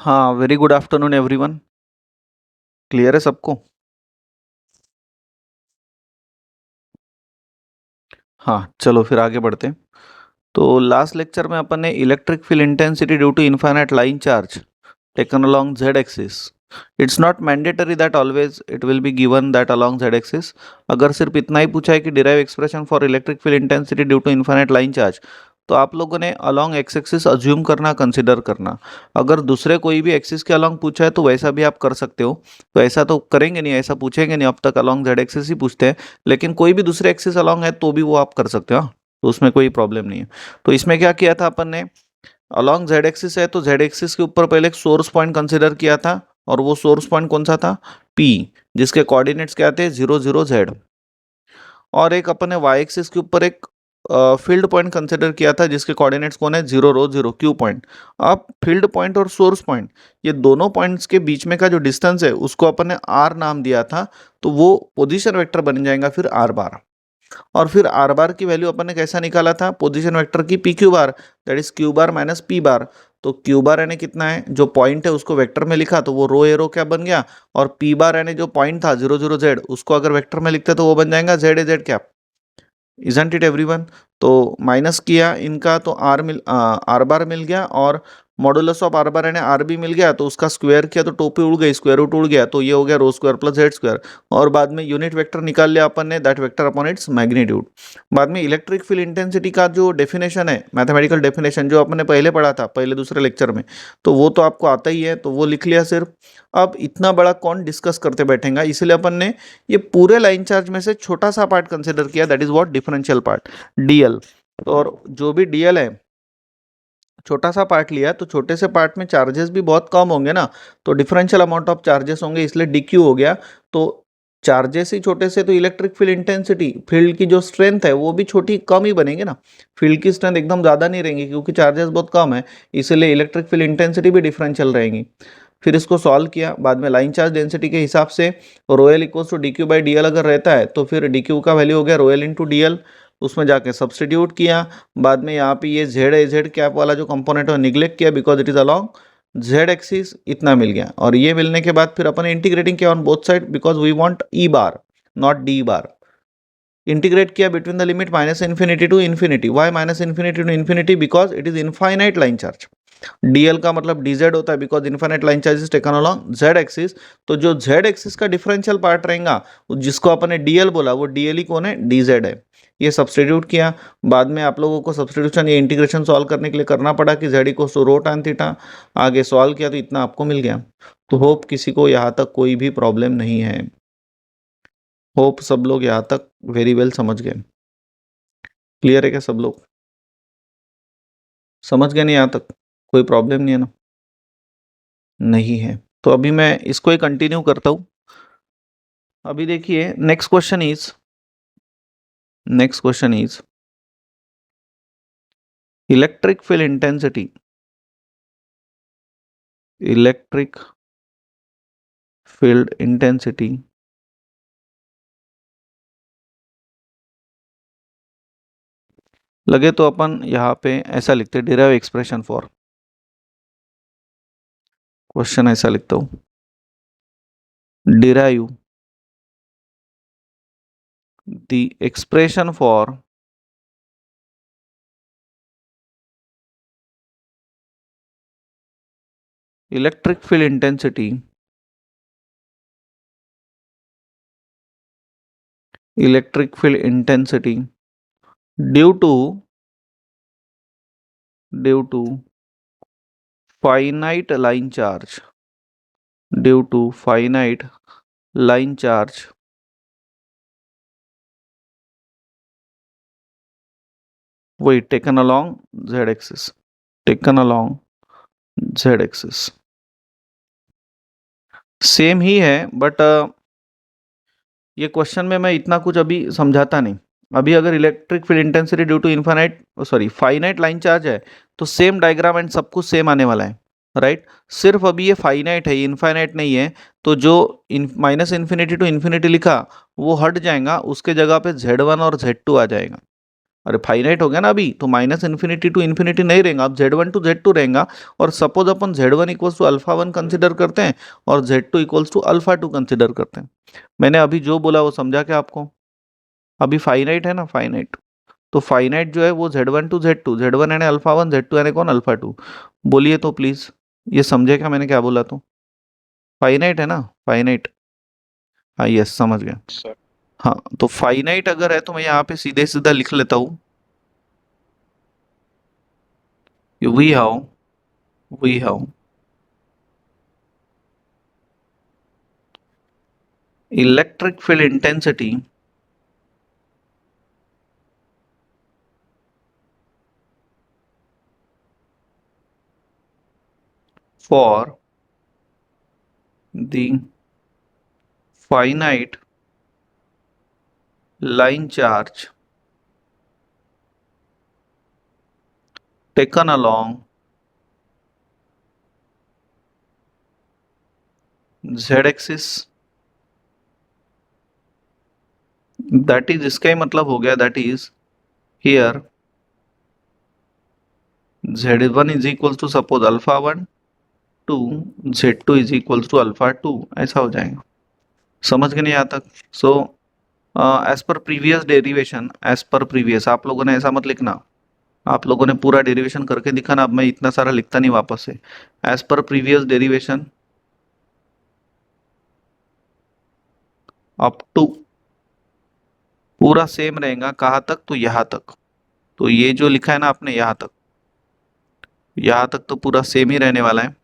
हाँ, very good afternoon everyone. Clear है सबको? हाँ, चलो फिर आगे बढ़ते हैं। तो लास्ट लेक्चर में अपन ने electric field intensity due to infinite line charge taken along z axis. It's not mandatory that always it will be given that along z axis. अगर सिर्फ इतना ही पूछा है कि derive expression for electric field intensity due to infinite line charge, तो आप लोगों ने along x axis अज्यूम करना, कंसिडर करना। अगर दूसरे कोई भी एक्सिस के along पूछा है तो वैसा भी आप कर सकते हो। तो ऐसा तो करेंगे नहीं, ऐसा पूछेंगे नहीं, अब तक along z axis ही पूछते हैं। लेकिन कोई भी दूसरे एक्सिस along है तो भी वो आप कर सकते हो, हाँ? तो उसमें कोई प्रॉब्लम नहीं है। तो इसमें क्या किया था अपन ने, अलॉन्ग जेड एक्सिस है तो जेड एक्सिस के ऊपर पहले एक सोर्स पॉइंट कंसिडर किया था, और वो सोर्स पॉइंट कौन सा था? पी, जिसके कोऑर्डिनेट्स क्या थे? 0 0 z। और एक अपन ने वाई एक्सिस के ऊपर एक फील्ड पॉइंट कंसिडर किया था जिसके कोऑर्डिनेट्स कौन है? 0 0 0 क्यू पॉइंट। अब फील्ड पॉइंट और सोर्स पॉइंट, ये दोनों पॉइंट्स के बीच में का जो डिस्टेंस है उसको अपन ने आर नाम दिया था, तो वो पोजीशन वेक्टर बन जाएगा फिर आर बार। और फिर आर बार की वैल्यू अपन ने कैसा निकाला था? पोजीशन वेक्टर की P Q bar, that is Q bar minus P bar. तो क्यू बार यानी कितना है, जो पॉइंट है उसको वेक्टर में लिखा तो वो रो एरो क्या बन गया, और पी बार यानी जो पॉइंट था 0 0 z, उसको अगर वेक्टर में लिखते तो वो बन जाएगा Z A Z cap. Isn't it everyone? तो माइनस किया इनका तो आर बार मिल गया, और मॉडुलस ऑफ आर बार यानी आर बी मिल गया, तो उसका स्क्वायर किया तो टोपी उड़ गई, स्क्वायर रूट उड़ गया, तो ये हो गया रो स्क्वायर प्लस जेड स्क्वायर। और बाद में यूनिट वेक्टर निकाल लिया अपन ने, that vector upon its magnitude. बाद में इलेक्ट्रिक फील्ड इंटेंसिटी का जो डेफिनेशन है, मैथमेटिकल डेफिनेशन जो अपन ने पहले पढ़ा था पहले दूसरे लेक्चर में, तो वो तो आपको आता ही है, तो वो लिख लिया सिर्फ। अब इतना बड़ा कौन डिस्कस करते बैठेगा, इसलिए अपन ने ये पूरे लाइन चार्ज में से छोटा सा पार्ट कंसिडर किया, that is what? Differential part, DL. और जो भी डीएल है, छोटा सा पार्ट लिया, तो छोटे से पार्ट में चार्जेस भी बहुत कम होंगे ना, तो डिफरेंशियल अमाउंट ऑफ चार्जेस होंगे, इसलिए डीक्यू हो गया। तो चार्जेस ही छोटे से, तो इलेक्ट्रिक फील्ड इंटेंसिटी, फील्ड की जो स्ट्रेंथ है वो भी छोटी कम ही बनेगी ना। फील्ड की स्ट्रेंथ एकदम ज़्यादा नहीं रहेंगी क्योंकि चार्जेस बहुत कम है, इसलिए इलेक्ट्रिक फील्ड इंटेंसिटी भी डिफरेंशियल रहेंगी। फिर इसको सॉल्व किया, बाद में लाइन चार्ज डेंसिटी के हिसाब से rho l equals to D Q by D L अगर रहता है तो फिर डी क्यू का वैल्यू हो गया रोयल इंटू डी एल, उसमें जाके सब्सटीट्यूट किया। बाद में यहाँ पे ये जेड ए जेड कैप वाला जो कंपोनेंट है निग्लेक्ट किया, because it is along Z axis, इतना मिल गया। और ये मिलने के बाद फिर अपन इंटीग्रेटिंग किया on both side, because we want E bar not D bar. Integrate किया between the limit minus infinity to infinity. Why minus infinity to infinity? Because it is infinite line charge. DL का मतलब DZ होता है, because infinite line charge is taken along Z axis. तो जो Z axis का differential part रहेगा, जिसको अपन ने डीएल बोला, वो डीएल ही कौन है? डीजेड है। ये सब्सटीट्यूट किया, बाद में आप लोगों को सब्सटीट्यूशन ये इंटीग्रेशन सॉल्व करने के लिए करना पड़ा कि जेड को सो रो tan थीटा, आगे सॉल्व किया तो इतना आपको मिल गया। तो होप किसी को यहाँ तक कोई भी प्रॉब्लम नहीं है। होप सब लोग यहाँ तक वेरी वेल समझ गए। क्लियर है क्या सब लोग? समझ गए नहीं यहाँ तक? कोई प्रॉब्लम नहीं है ना? नहीं है तो अभी मैं इसको ही कंटिन्यू करता हूँ। अभी देखिए next question is electric field intensity लगे तो अपन यहाँ पे ऐसा लिखते, डिराइव एक्सप्रेशन फॉर, क्वेश्चन ऐसा लिखता हूँ, derive the expression for electric field intensity due to finite line charge वही taken along Z axis same ही है, बट ये क्वेश्चन में मैं इतना कुछ अभी समझाता नहीं। अभी अगर electric field intensity due to finite line charge है तो सेम डायग्राम एंड सब कुछ सेम आने वाला है, राइट? सिर्फ अभी ये फाइनाइट है, ये इनफाइनाइट नहीं है, तो जो माइनस इन्फिनिटी टू इन्फिनिटी लिखा वो हट जाएगा, उसके जगह पे Z1 और Z2 आ जाएगा। अरे फाइनाइट हो गया ना अभी, तो माइनस इन्फिनिटी टू इन्फिनिटी नहीं रहेगा, अब Z1 टू Z2 रहेगा। और सपोज अपन Z1 equals to alpha one consider करते हैं और Z2 equals to alpha two consider करते हैं। मैंने अभी जो बोला वो समझा क्या आपको? अभी फाइनाइट है ना, फाइनाइट। तो फाइनाइट जो है वो Z1 टू Z2, Z1 यानी अल्फा वन, Z2 यानी कौन, अल्फा टू। बोलिए तो प्लीज, ये समझे क्या मैंने क्या बोला? तो फाइनाइट है ना, फाइनाइट। हाँ यस, समझ गया। सर। हाँ, तो फाइनाइट अगर है तो मैं यहाँ पे सीधे सीधा लिख लेता हूँ, we how we how electric field intensity for the finite line charge taken along z-axis, that is इसका ही मतलब हो गया, that is here z1 is equals to suppose alpha one to z2 is equals to alpha two, ऐसा हो जाएगा। समझ के नहीं यहाँ तक? So as per previous derivation, as per previous, आप लोगों ने ऐसा मत लिखना, आप लोगों ने पूरा डेरिवेशन करके दिखाना, अब मैं इतना सारा लिखता नहीं वापस से। As per previous derivation up to, पूरा सेम रहेगा कहाँ तक, तो यहाँ तक। तो ये जो लिखा है ना आपने यहाँ तक, यहाँ तक तो पूरा सेम ही रहने वाला है।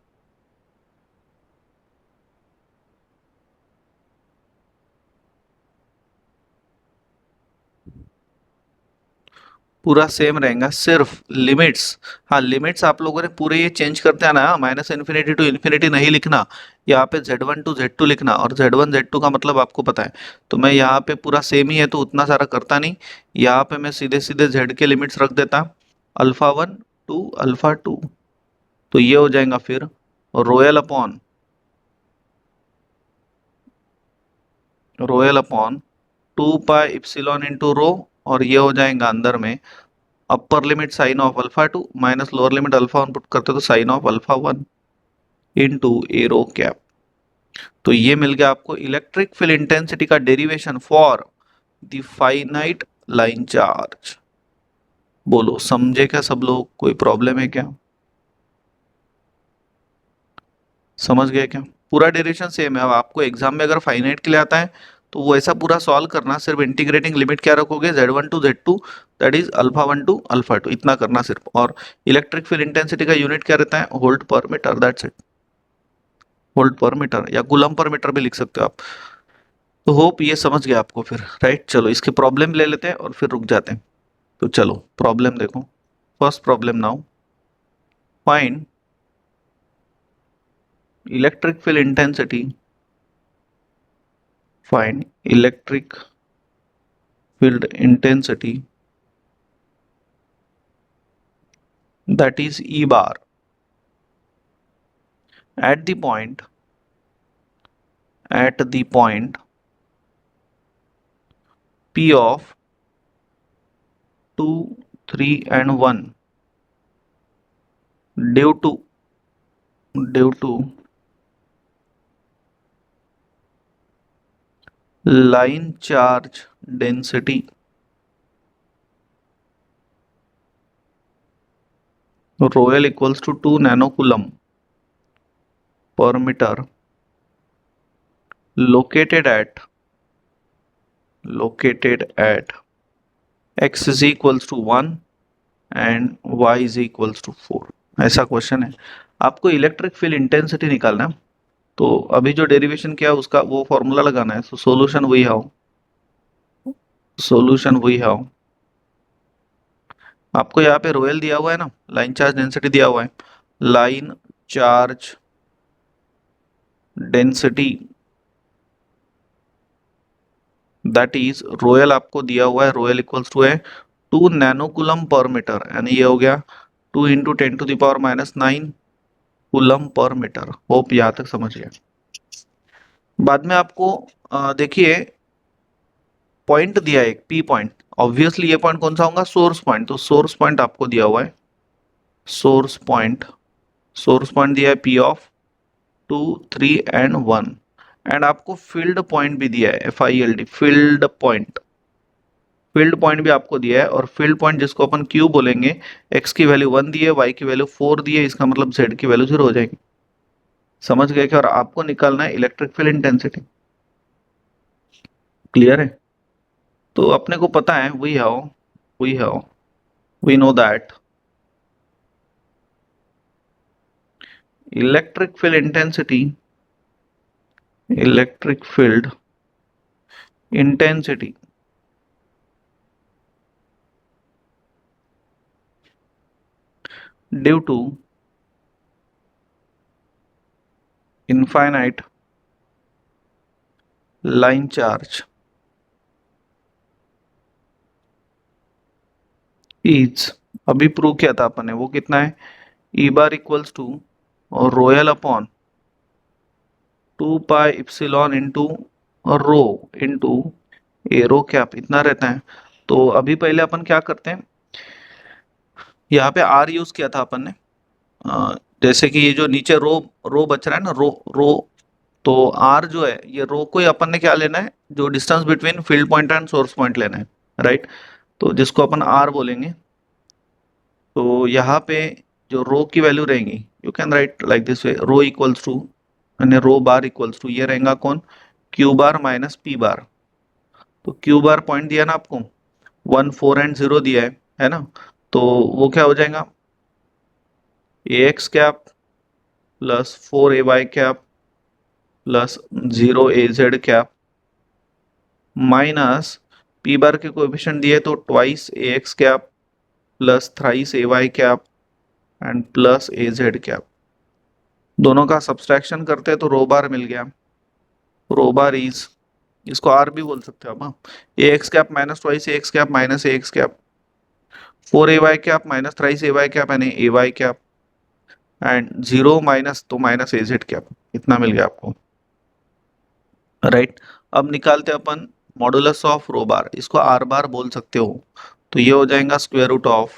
पूरा सेम रहेगा, सिर्फ लिमिट्स, हाँ लिमिट्स आप लोगों ने पूरे ये चेंज करते आना, माइनस इन्फिनिटी टू इन्फिनिटी नहीं लिखना, यहाँ पे Z1 टू Z2 लिखना, और Z1 Z2 का मतलब आपको पता है। तो मैं यहाँ पे पूरा सेम ही है तो उतना सारा करता नहीं, यहाँ पे मैं सीधे सीधे Z के लिमिट्स रख देता, alpha one to alpha two. तो ये हो जाएगा फिर rho l upon 2 pi epsilon into rho, और ये हो जाएगा अंदर में upper limit sine of alpha two minus lower limit alpha one put करते तो sine of alpha one into a rho cap. तो ये मिल गया आपको इलेक्ट्रिक फील्ड इंटेंसिटी का derivation for the finite line charge. बोलो समझे क्या सब लोग, कोई प्रॉब्लम है क्या? समझ गए क्या? पूरा डेरिवेशन सेम है। अब आपको एग्जाम में अगर फाइनाइट के लिए आता है तो वो ऐसा पूरा सॉल्व करना, सिर्फ इंटीग्रेटिंग लिमिट क्या रखोगे, Z1 to Z2, that is alpha one to alpha two, इतना करना सिर्फ। और इलेक्ट्रिक फील्ड इंटेंसिटी का यूनिट क्या रहता है, volt per metre, that's it. Volt per metre या कूलम पर मीटर भी लिख सकते हो आप। तो होप ये समझ गया आपको फिर, राइट। चलो इसके प्रॉब्लम ले लेते हैं और फिर रुक जाते हैं। तो चलो प्रॉब्लम देखो, first problem now, find electric field intensity, find electric field intensity that is E bar at the point P of 2, 3 and 1 due to line charge density rho L equals to 2 nanocoulomb per meter located at x is equals to 1 and y is equals to 4। ऐसा question है, आपको electric field intensity निकालना है। तो अभी जो derivation किया उसका वो फॉर्मूला लगाना है। सो सोल्यूशन वही हाउ आपको यहाँ पे रोयल दिया हुआ है ना, लाइन चार्ज डेंसिटी दिया हुआ है, line charge density that is royal आपको दिया हुआ है, रोयल इक्वल्स टू है 2 नैनोकुलम पर मीटर, यानी ये हो गया 2 into 10⁻⁹ coulomb per metre. Hope यहाँ तक समझ गया। बाद में आपको देखिए पॉइंट दिया है एक पी पॉइंट, ऑब्वियसली ये पॉइंट कौन सा होगा, सोर्स पॉइंट। तो सोर्स पॉइंट आपको दिया हुआ है, सोर्स पॉइंट, सोर्स पॉइंट दिया है पी ऑफ 2, 3 एंड 1, एंड आपको फील्ड पॉइंट भी दिया है, FILD, field point. Field point भी आपको दिया है, और फील्ड पॉइंट जिसको अपन क्यू बोलेंगे, एक्स की वैल्यू 1 दी है, वाई की वैल्यू 4 दी है, इसका मतलब जेड की वैल्यू 0 हो जाएगी। समझ गए क्या? और आपको निकालना है इलेक्ट्रिक फील्ड इंटेंसिटी। क्लियर है? तो अपने को पता है, we know that electric field intensity, electric field intensity due to infinite line charge is, अभी प्रूव किया था अपन ने, वो कितना है, ई बार इक्वल्स टू और रोयल upon 2 pi epsilon into rho into arrow cap, इतना रहता है। तो अभी पहले अपन क्या करते हैं, यहाँ पे आर यूज किया था अपन ने। जैसे कि ये जो नीचे रो रो बच रहा है ना, रो रो, तो आर जो है, ये रो को ही अपन ने क्या लेना है, जो distance between field point and source point लेना है, राइट। तो जिसको अपन आर बोलेंगे। तो यहाँ पे जो रो की वैल्यू रहेंगी, you can write like this way, rho equals to, यानी रो बार इक्वल्स टू, ये रहेगा कौन, Q bar minus P bar. तो क्यू बार पॉइंट दिया ना आपको, 1, 4 एंड 0 दिया है ना। तो वो क्या हो जाएगा, A X cap plus 4 AY cap plus 0 AZ cap minus P bar के कोएफिशिएंट दिए तो twice AX cap plus thrice AY cap and plus AZ cap. दोनों का सब्सट्रैक्शन करते हैं तो रो बार मिल गया। रो बार इज, इसको आर भी बोल सकते हो आप, A X cap minus twice A X cap minus A X cap, 4 AY cap minus thrice AY cap यानी AY कैप, एंड 0 माइनस तो माइनस AZ कैप, इतना मिल गया आपको, राइट। अब निकालते हैं अपन मॉडुलस ऑफ रो बार, इसको आर बार बोल सकते हो। तो ये हो जाएगा square root of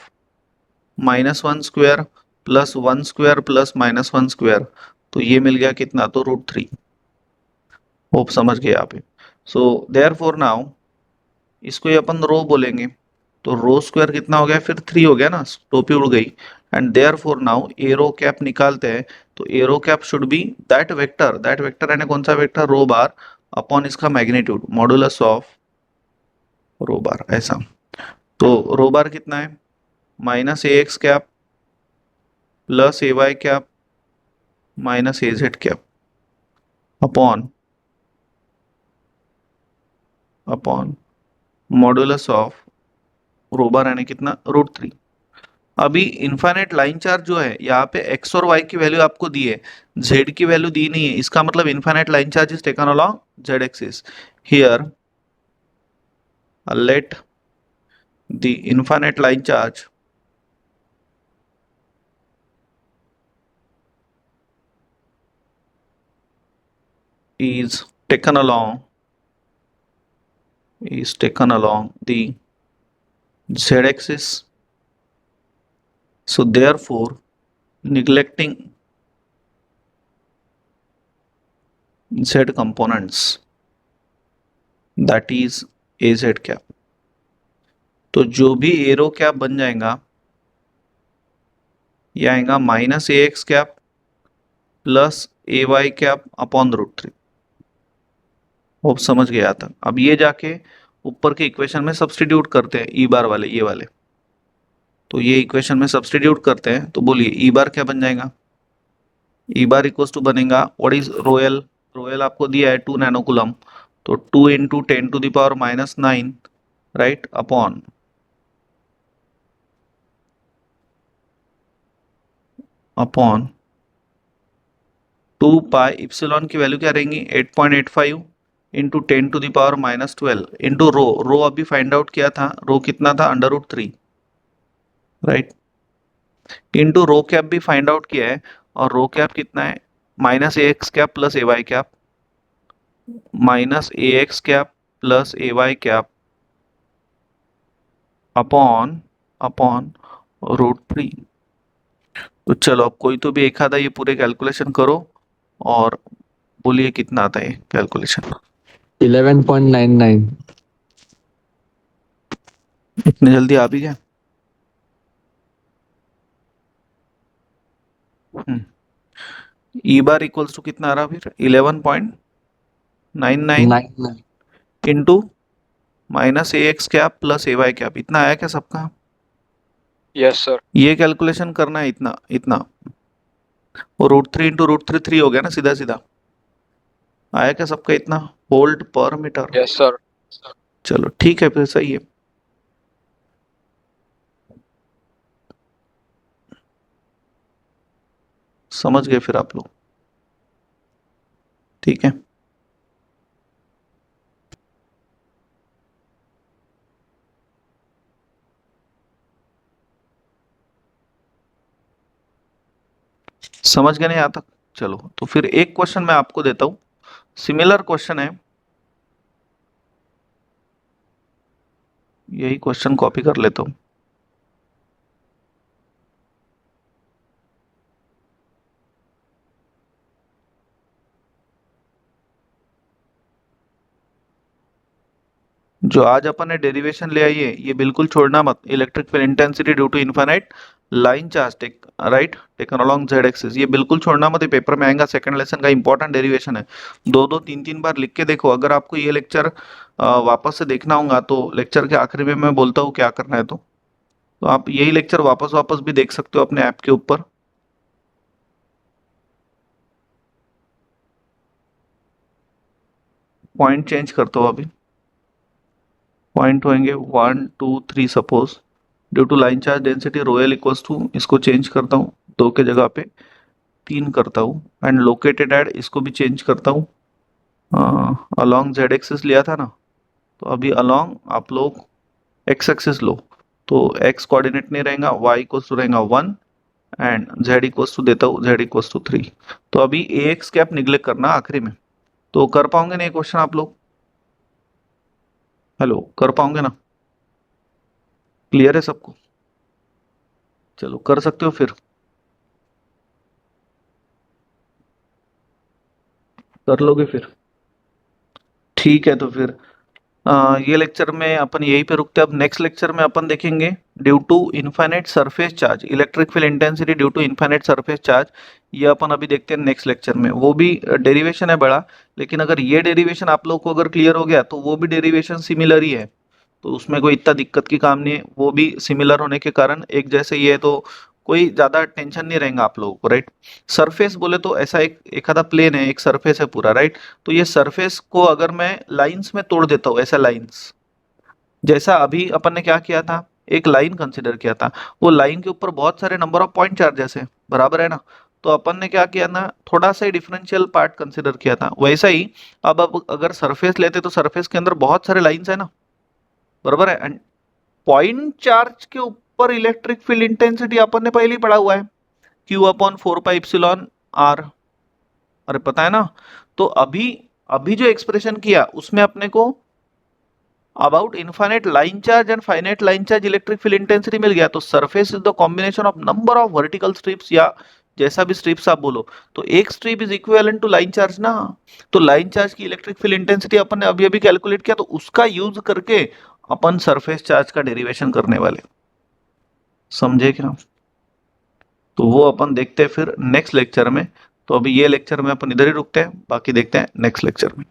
-1 square plus 1 square plus -1 square. तो ये मिल गया कितना, तो √3। होप समझ गए आप। सो देयर फोर नाउ इसको ही अपन रो बोलेंगे, तो रो स्क्वायर कितना हो गया, फिर 3 हो गया ना, टोपी उड़ गई। And there for now arrow cap निकालते हैं, तो arrow cap should be that vector यानी कौन सा वेक्टर, रो बार अपॉन इसका magnitude modulus of rho bar, ऐसा। तो रो बार कितना है, minus A X cap plus AY cap minus AZ cap upon upon modulus of rho bar यानी कितना, √3। अभी इनफाइनाइट लाइन चार्ज जो है, यहाँ पे एक्स और वाई की वैल्यू आपको दी है, जेड की वैल्यू दी नहीं है, इसका मतलब infinite line charge is taken along Z axis. Here let the infinite line charge is taken along the z axis. So therefore, neglecting z components, that is AZ cap, तो जो भी arrow cap बन जाएगा, ये आएगा minus A X cap plus AY cap upon √3। वो समझ गया था। अब ये जाके ऊपर के इक्वेशन में सब्सटीट्यूट करते हैं, ई बार वाले, ये वाले। तो ये इक्वेशन में सब्सटीट्यूट करते हैं, तो बोलिए ई बार क्या बन जाएगा, ई बार इक्वल्स टू बनेगा, व्हाट इज रोयल, रोयल आपको दिया है 2 नैनोकूलम, तो 2 into 10⁻⁹, right, upon 2 pi epsilon की वैल्यू क्या रहेंगी, 8.85 इंटू 10⁻⁻12 इंटू रो, रो अभी फाइंड आउट किया था, रो कितना था, √3, राइट, इंटू रो कैप भी फाइंड आउट किया है, और रो कैप कितना है, minus A X cap plus AY cap minus A X cap plus AY cap upon upon √3। तो चलो अब कोई तो भी एक आधा ये पूरे कैलकुलेशन करो और बोलिए कितना आता है कैलकुलेशन। 11.99। इतने जल्दी आ भी गया। ई बार इक्वल्स टू कितना आ रहा फिर 11.99 99। Into minus A X cap plus A Y cap, इतना आया क्या सबका? Yes sir. ये कैलकुलेशन करना है इतना इतना, और √3 इंटू √3 हो गया ना सीधा सीधा। आया क्या सबका इतना volt per metre? Yes sir. चलो ठीक है फिर, सही है। समझ गए फिर आप लोग? ठीक है। समझ गए नहीं यहाँ तक? चलो तो फिर एक क्वेश्चन मैं आपको देता हूं, सिमिलर क्वेश्चन है, यही क्वेश्चन कॉपी कर लेता हूं। जो आज अपन ने डेरिवेशन ले आई है ये बिल्कुल छोड़ना मत। Electric field intensity due to infinite line charge take right taken along Z axis, ये बिल्कुल छोड़ना मत, ये पेपर में आएगा, सेकंड लेसन का इंपॉर्टेंट डेरिवेशन है। दो दो तीन तीन बार लिख के देखो। अगर आपको ये लेक्चर वापस से देखना होगा तो लेक्चर के आखिरी में मैं बोलता हूँ क्या करना है, तो आप यही लेक्चर वापस वापस भी देख सकते हो अपने ऐप के ऊपर। पॉइंट चेंज करता हूँ अभी, पॉइंट होंगे 1 2 3 suppose, due to line charge density rho l equals to, इसको चेंज करता हूँ 2 के जगह पे 3 करता हूँ, एंड लोकेटेड एट इसको भी चेंज करता हूँ, अलोंग जेड एक्सिस लिया था ना, तो अभी अलोंग आप लोग एक्स एक्सिस लो, तो एक्स कोऑर्डिनेट नहीं रहेगा, वाई इक्वल्स टू रहेगा 1 एंड जेड इक्वल्स टू देता हूँ जेड इक्वल्स टू 3। तो अभी ए एक्स कैप निगलेक्ट करना आखिरी में। तो कर पाओगे नहीं क्वेश्चन आप लोग? हेलो, कर पाओगे ना? क्लियर है सबको? चलो कर सकते हो फिर, कर लोगे फिर? ठीक है तो फिर ये लेक्चर में अपन यहीं पे रुकते हैं। अब नेक्स्ट लेक्चर में अपन देखेंगे due to infinite surface charge, electric field intensity due to infinite surface charge. ये अपन अभी देखते हैं नेक्स्ट लेक्चर में, वो भी डेरिवेशन है बड़ा, लेकिन अगर ये डेरिवेशन आप लोग को अगर क्लियर हो गया तो वो भी डेरिवेशन सिमिलर ही है, तो उसमें कोई इतना दिक्कत की काम नहीं है, वो भी सिमिलर होने के कारण एक जैसे ही है, तो कोई ज्यादा टेंशन नहीं रहेगा आप लोगों को, राइट। सरफेस बोले तो ऐसा एक आधा प्लेन है, एक सरफेस है पूरा, राइट। तो ये सरफेस को अगर मैं लाइंस में तोड़ देता हूँ, ऐसा लाइंस, जैसा अभी अपन ने क्या किया था, एक लाइन कंसिडर किया था, वो लाइन के ऊपर बहुत सारे नंबर ऑफ पॉइंट चार्जेस है, बराबर है ना। तो अपन ने क्या किया ना, थोड़ा सा ही डिफरेंशियल पार्ट कंसिडर किया था, वैसा ही अब अगर सरफेस लेते तो सरफेस के अंदर बहुत सारे लाइंस है ना, बराबर है। एंड पॉइंट चार्ज के ऊपर इलेक्ट्रिक फील्ड इंटेंसिटी अपन ने पहले ही पढ़ा हुआ है, Q/4πε r, अरे पता है ना। तो अभी अभी जो एक्सप्रेशन किया उसमें अपने को about infinite line charge and finite line charge electric field intensity मिल गया। तो surface is the combination of number of vertical strips, या जैसा भी स्ट्रिप्स आप बोलो, तो एक strip is equivalent to line charge ना। तो लाइन चार्ज की इलेक्ट्रिक फील्ड इंटेंसिटी अपन ने अभी अभी कैलकुलेट किया, तो उसका यूज करके अपन सरफेस चार्ज का डेरिवेशन करने वाले, समझे क्या? तो वो अपन देखते हैं फिर नेक्स्ट लेक्चर में। तो अभी ये लेक्चर में अपन इधर ही रुकते हैं, बाकी देखते हैं नेक्स्ट लेक्चर में।